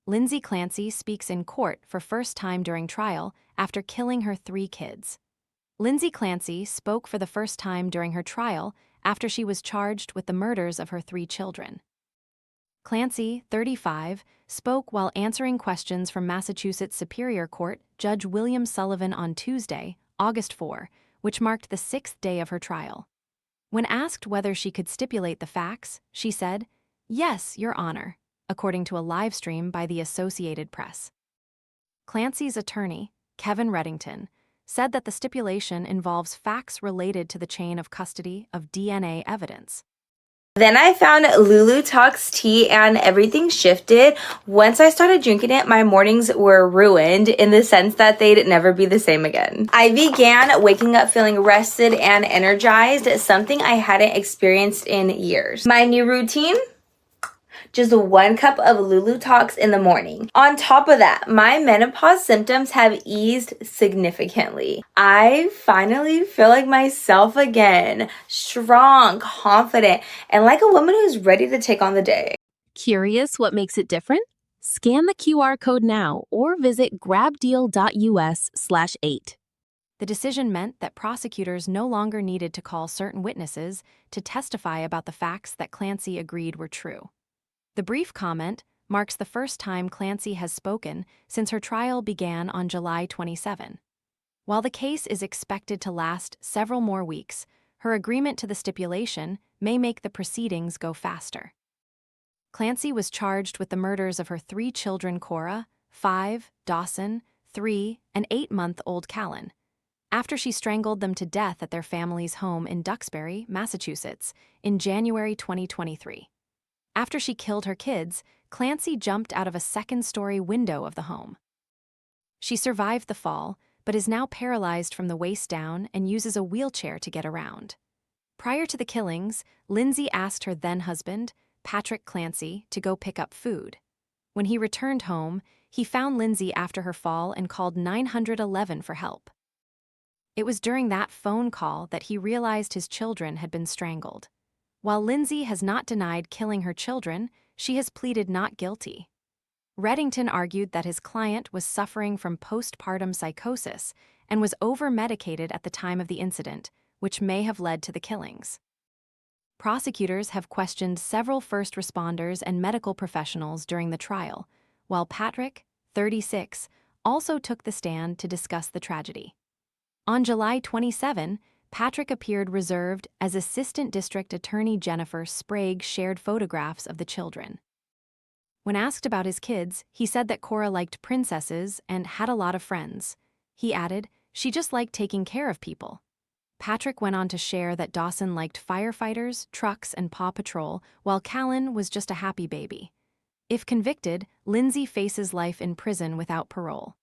Lindsay Clancy speaks in court for first time during trial after killing her 3 kids. Lindsay Clancy spoke for the first time during her trial after she was charged with the murders of her 3 children. Clancy, 35, spoke while answering questions from Massachusetts Superior Court Judge William Sullivan on Tuesday, August 4, which marked the 6th day of her trial. When asked whether she could stipulate the facts, she said, "Yes, Your Honor," according to a live stream by the Associated Press. Clancy's attorney, Kevin Reddington, said that the stipulation involves facts related to the chain of custody of DNA evidence. Then I found Lulu Talks tea and everything shifted. Once I started drinking it, my mornings were ruined in the sense that they'd never be the same again. I began waking up feeling rested and energized, something I hadn't experienced in years. My new routine? Just 1 cup of Lulu Talks in the morning. On top of that, my menopause symptoms have eased significantly. I finally feel like myself again, strong, confident, and like a woman who's ready to take on the day. Curious what makes it different? Scan the QR code now or visit grabdeal.us/8. The decision meant that prosecutors no longer needed to call certain witnesses to testify about the facts that Clancy agreed were true. The brief comment marks the first time Clancy has spoken since her trial began on July 27. While the case is expected to last several more weeks, her agreement to the stipulation may make the proceedings go faster. Clancy was charged with the murders of her 3 children, Cora, 5, Dawson, 3, and 8-month-old Callan, after she strangled them to death at their family's home in Duxbury, Massachusetts, in January 2023. After she killed her kids, Clancy jumped out of a 2nd-story window of the home. She survived the fall, but is now paralyzed from the waist down and uses a wheelchair to get around. Prior to the killings, Lindsay asked her then-husband, Patrick Clancy, to go pick up food. When he returned home, he found Lindsay after her fall and called 911 for help. It was during that phone call that he realized his children had been strangled. While Lindsay has not denied killing her children, she has pleaded not guilty. Reddington argued that his client was suffering from postpartum psychosis and was over-medicated at the time of the incident, which may have led to the killings. Prosecutors have questioned several first responders and medical professionals during the trial, while Patrick, 36, also took the stand to discuss the tragedy. On July 27, Patrick appeared reserved as Assistant District Attorney Jennifer Sprague shared photographs of the children. When asked about his kids, he said that Cora liked princesses and had a lot of friends. He added, "She just liked taking care of people." Patrick went on to share that Dawson liked firefighters, trucks, and Paw Patrol, while Callan was just a happy baby. If convicted, Lindsay faces life in prison without parole.